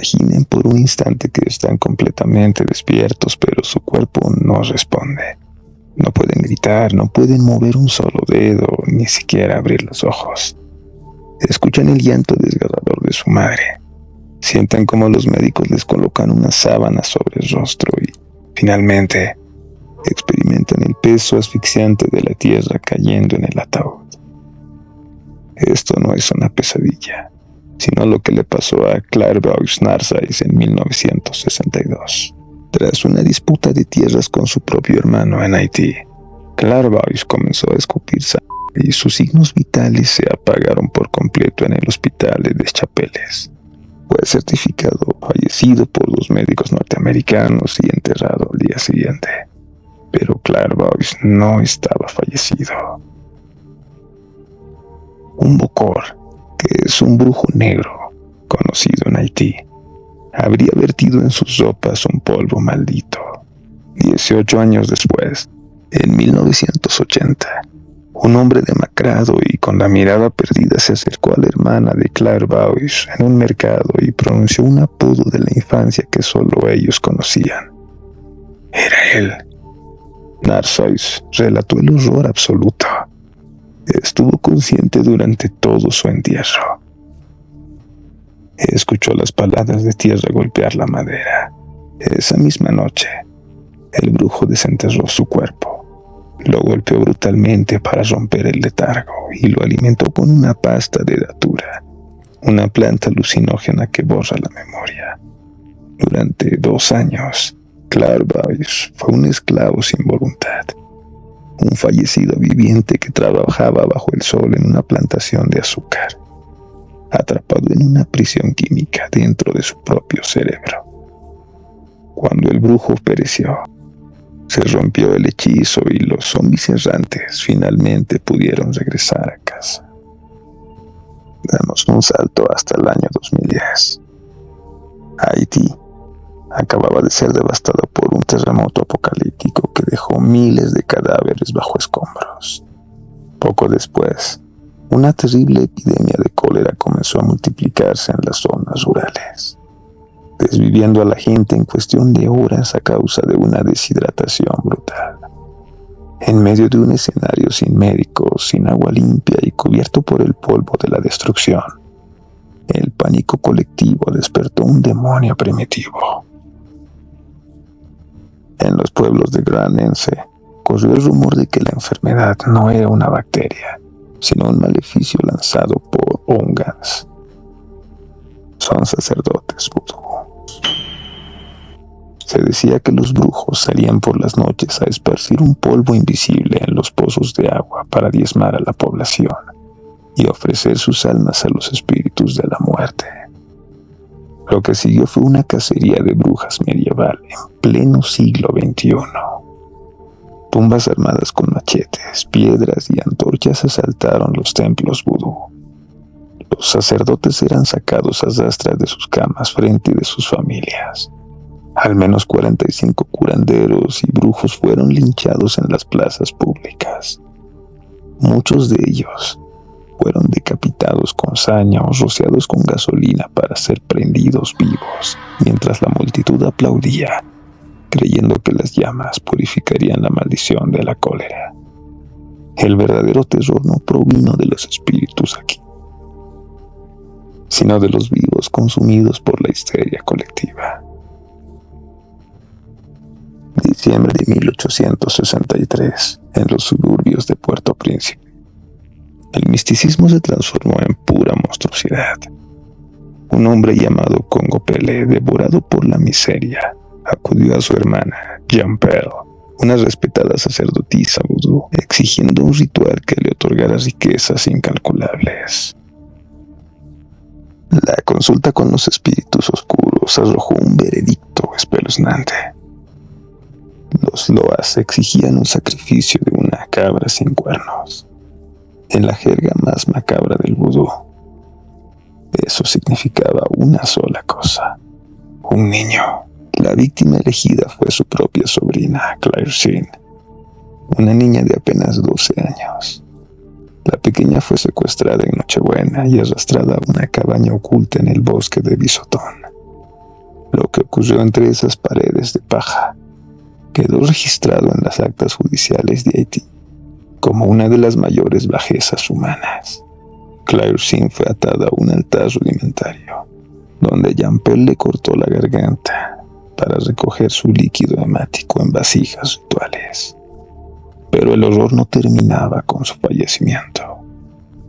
Imaginen por un instante que están completamente despiertos, pero su cuerpo no responde. No pueden gritar, no pueden mover un solo dedo, ni siquiera abrir los ojos. Escuchan el llanto desgarrador de su madre. Sienten como los médicos les colocan una sábana sobre el rostro y, finalmente, experimentan el peso asfixiante de la tierra cayendo en el ataúd. Esto no es una pesadilla, sino lo que le pasó a Claire Boyce Narcisse en 1962. Tras una disputa de tierras con su propio hermano en Haití, Claire Boyce comenzó a escupir sangre y sus signos vitales se apagaron por completo en el hospital de Deschapelles. Fue certificado fallecido por los médicos norteamericanos y enterrado al día siguiente. Pero Claire Boyce no estaba fallecido. Un bokor, que es un brujo negro conocido en Haití, habría vertido en sus ropas un polvo maldito. 18 años después, en 1980, un hombre demacrado y con la mirada perdida se acercó a la hermana de Claire Boyce en un mercado y pronunció un apodo de la infancia que solo ellos conocían. Era él. Narcisse relató el horror absoluto. Estuvo consciente durante todo su entierro. Escuchó las paladas de tierra golpear la madera. Esa misma noche, el brujo desenterró su cuerpo. Lo golpeó brutalmente para romper el letargo y lo alimentó con una pasta de datura, una planta alucinógena que borra la memoria. Durante 2 años, Claire Boyce fue un esclavo sin voluntad, un fallecido viviente que trabajaba bajo el sol en una plantación de azúcar, atrapado en una prisión química dentro de su propio cerebro. Cuando el brujo pereció, se rompió el hechizo y los zombies errantes finalmente pudieron regresar a casa. Damos un salto hasta el año 2010. Haití acababa de ser devastado por un terremoto apocalíptico que dejó miles de cadáveres bajo escombros. Poco después, una terrible epidemia de cólera comenzó a multiplicarse en las zonas rurales, desviviendo a la gente en cuestión de horas a causa de una deshidratación brutal. En medio de un escenario sin médicos, sin agua limpia y cubierto por el polvo de la destrucción, el pánico colectivo despertó un demonio primitivo. En los pueblos de Grand Anse corrió el rumor de que la enfermedad no era una bacteria, sino un maleficio lanzado por Ongans. Son sacerdotes vudú. Se decía que los brujos salían por las noches a esparcir un polvo invisible en los pozos de agua para diezmar a la población y ofrecer sus almas a los espíritus de la muerte. Lo que siguió fue una cacería de brujas medieval en pleno siglo XXI. Tumbas armadas con machetes, piedras y antorchas asaltaron los templos vudú. Los sacerdotes eran sacados a rastras de sus camas frente de sus familias. Al menos 45 curanderos y brujos fueron linchados en las plazas públicas. Muchos de ellos fueron decapitados con saña o rociados con gasolina para ser prendidos vivos, mientras la multitud aplaudía, creyendo que las llamas purificarían la maldición de la cólera. El verdadero terror no provino de los espíritus aquí, sino de los vivos consumidos por la histeria colectiva. Diciembre de 1863, en los suburbios de Puerto Príncipe. El misticismo se transformó en pura monstruosidad. Un hombre llamado Congo Pelé, devorado por la miseria, acudió a su hermana, Jean Pearl, una respetada sacerdotisa vudú, exigiendo un ritual que le otorgara riquezas incalculables. La consulta con los espíritus oscuros arrojó un veredicto espeluznante. Los loas exigían un sacrificio de una cabra sin cuernos. En la jerga más macabra del vudú, eso significaba una sola cosa: un niño. La víctima elegida fue su propia sobrina, Claire Sheen, una niña de apenas 12 años. La pequeña fue secuestrada en Nochebuena y arrastrada a una cabaña oculta en el bosque de Bisotón. ocurrió entre esas paredes de paja quedó registrado en las actas judiciales de Haití como una de las mayores bajezas humanas. Claire Sin fue atada a un altar rudimentario, donde Jean-Paul le cortó la garganta para recoger su líquido hemático en vasijas rituales. Pero el horror no terminaba con su fallecimiento.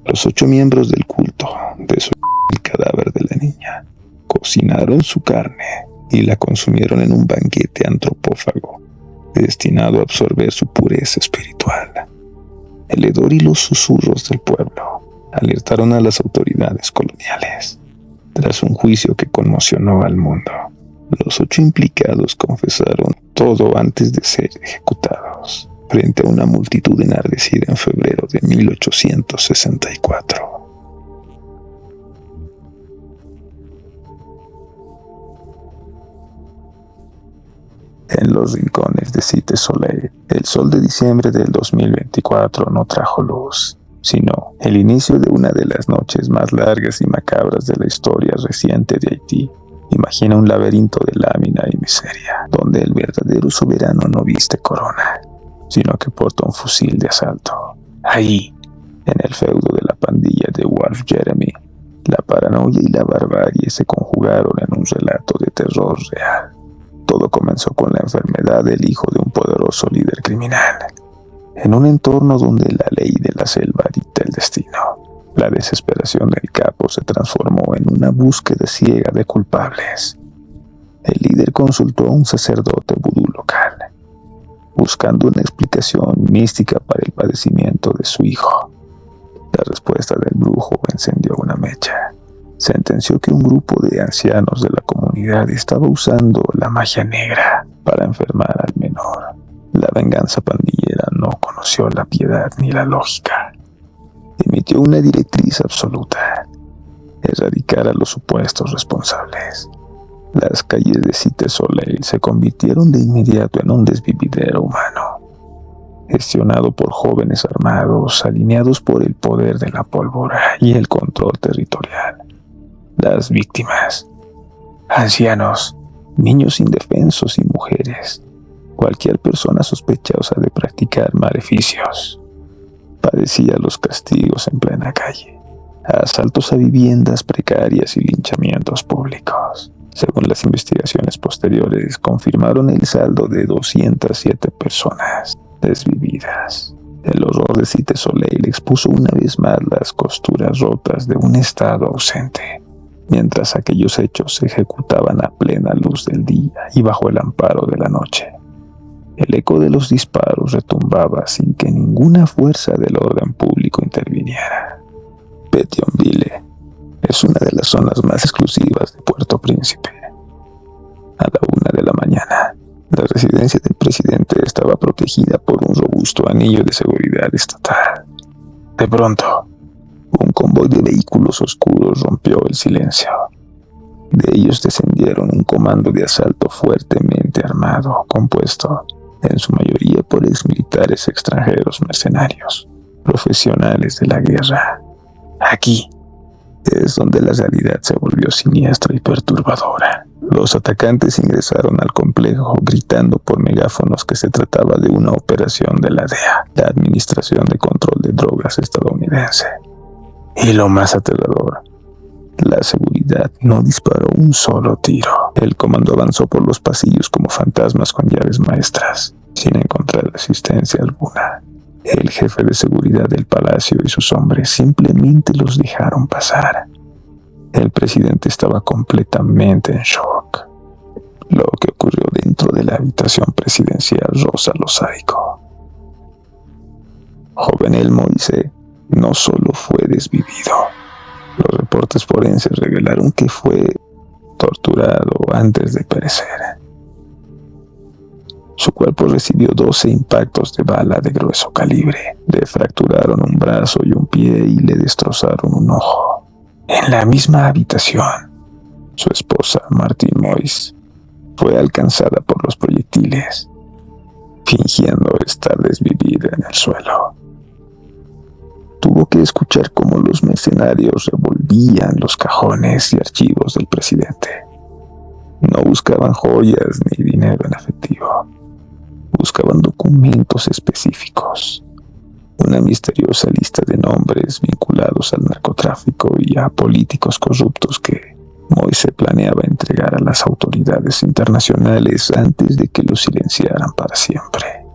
Los 8 miembros del culto desollaron el cadáver de la niña, cocinaron su carne y la consumieron en un banquete antropófago destinado a absorber su pureza espiritual. El hedor y los susurros del pueblo alertaron a las autoridades coloniales. Tras un juicio que conmocionó al mundo, los 8 implicados confesaron todo antes de ser ejecutados frente a una multitud enardecida en febrero de 1864. En los rincones de Cité Soleil, el sol de diciembre del 2024 no trajo luz, sino el inicio de una de las noches más largas y macabras de la historia reciente de Haití. Imagina un laberinto de lámina y miseria, donde el verdadero soberano no viste corona, sino que porta un fusil de asalto. Ahí, en el feudo de la pandilla de Wolf Jeremy, la paranoia y la barbarie se conjugaron en un relato de terror real. Todo comenzó con la enfermedad del hijo de un poderoso líder criminal. En un entorno donde la ley de la selva dicta el destino, la desesperación del capo se transformó en una búsqueda ciega de culpables. El líder consultó a un sacerdote vudú local, buscando una explicación mística para el padecimiento de su hijo. La respuesta del brujo encendió una mecha. Sentenció que un grupo de ancianos de la comunidad estaba usando la magia negra para enfermar al menor. La venganza pandillera no conoció la piedad ni la lógica. Emitió una directriz absoluta: erradicar a los supuestos responsables. Las calles de Cité Soleil se convirtieron de inmediato en un desvividero humano, gestionado por jóvenes armados, alineados por el poder de la pólvora y el control territorial. Las víctimas: ancianos, niños indefensos y mujeres, cualquier persona sospechosa de practicar maleficios, padecía los castigos en plena calle, asaltos a viviendas precarias y linchamientos públicos. Según las investigaciones posteriores, confirmaron el saldo de 207 personas desvividas. El horror de Cité Soleil expuso una vez más las costuras rotas de un Estado ausente, mientras aquellos hechos se ejecutaban a plena luz del día y bajo el amparo de la noche. El eco de los disparos retumbaba sin que ninguna fuerza del orden público interviniera. Pétionville es una de las zonas más exclusivas de Puerto Príncipe. A la 1 de la mañana, la residencia del presidente estaba protegida por un robusto anillo de seguridad estatal. De pronto, un convoy de vehículos oscuros rompió el silencio. De ellos descendieron un comando de asalto fuertemente armado, compuesto en su mayoría por exmilitares extranjeros mercenarios, profesionales de la guerra. Aquí es donde la realidad se volvió siniestra y perturbadora. Los atacantes ingresaron al complejo gritando por megáfonos que se trataba de una operación de la DEA, la Administración de Control de Drogas estadounidense. Y lo más aterrador, la seguridad no disparó un solo tiro. El comando avanzó por los pasillos como fantasmas con llaves maestras, sin encontrar resistencia alguna. El jefe de seguridad del palacio y sus hombres simplemente los dejaron pasar. El presidente estaba completamente en shock. Lo que ocurrió dentro de la habitación presidencial roza lo sádico. Joven El Moise no solo fue desvivido. Los reportes forenses revelaron que fue torturado antes de perecer. Su cuerpo recibió 12 impactos de bala de grueso calibre. Le fracturaron un brazo y un pie y le destrozaron un ojo. En la misma habitación, su esposa, Martine Moise, fue alcanzada por los proyectiles, fingiendo estar desvivida en el suelo. Tuvo que escuchar cómo los mercenarios revolvían los cajones y archivos del presidente. No buscaban joyas ni dinero en efectivo. Buscaban documentos específicos, una misteriosa lista de nombres vinculados al narcotráfico y a políticos corruptos que Moise planeaba entregar a las autoridades internacionales antes de que los silenciaran para siempre.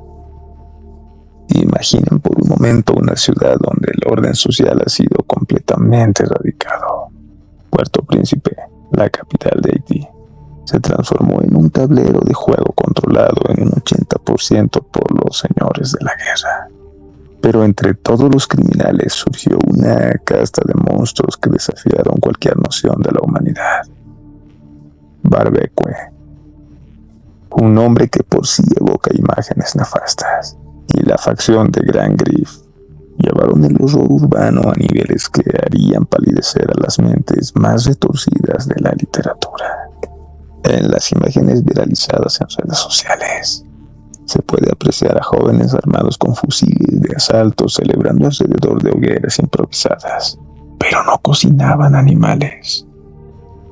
Imaginen por un momento una ciudad donde el orden social ha sido completamente erradicado. Puerto Príncipe, la capital de Haití, se transformó en un tablero de juego controlado en un 80% por los señores de la guerra. Pero entre todos los criminales surgió una casta de monstruos que desafiaron cualquier noción de la humanidad. Barbecue, un nombre que por sí evoca imágenes nefastas, y la facción de Grand Griff llevaron el horror urbano a niveles que harían palidecer a las mentes más retorcidas de la literatura. En las imágenes viralizadas en redes sociales, se puede apreciar a jóvenes armados con fusiles de asalto celebrando alrededor de hogueras improvisadas, pero no cocinaban animales.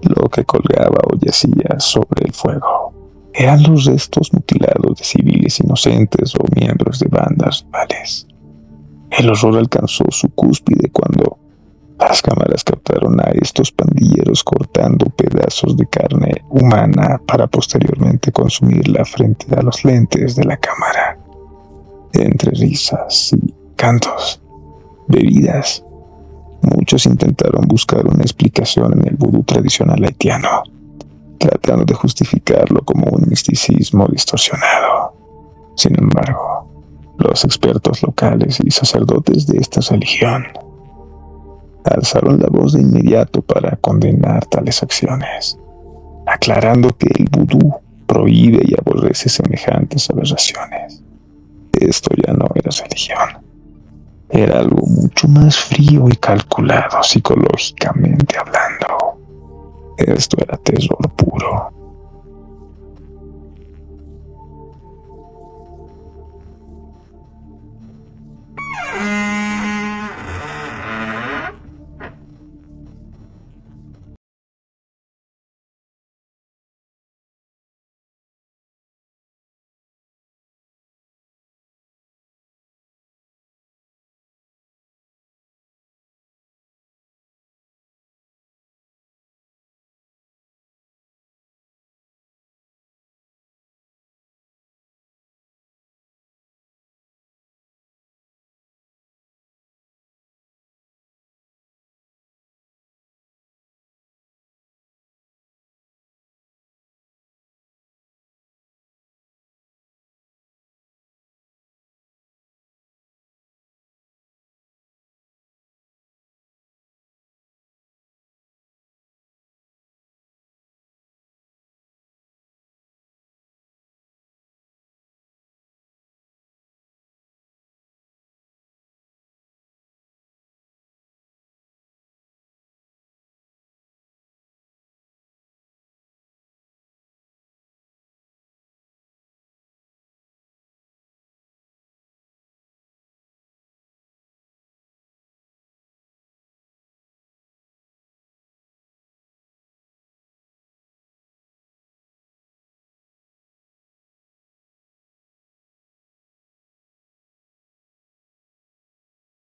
Lo que colgaba o yacía sobre el fuego eran los restos mutilados de civiles inocentes o miembros de bandas rivales. El horror alcanzó su cúspide cuando las cámaras captaron a estos pandilleros cortando pedazos de carne humana para posteriormente consumirla frente a los lentes de la cámara. Entre risas y cantos, bebidas, muchos intentaron buscar una explicación en el vudú tradicional haitiano, tratando de justificarlo como un misticismo distorsionado. Sin embargo, los expertos locales y sacerdotes de esta religión alzaron la voz de inmediato para condenar tales acciones, aclarando que el vudú prohíbe y aborrece semejantes aberraciones. Esto ya no era religión, era algo mucho más frío y calculado psicológicamente hablando. Esto era terror puro.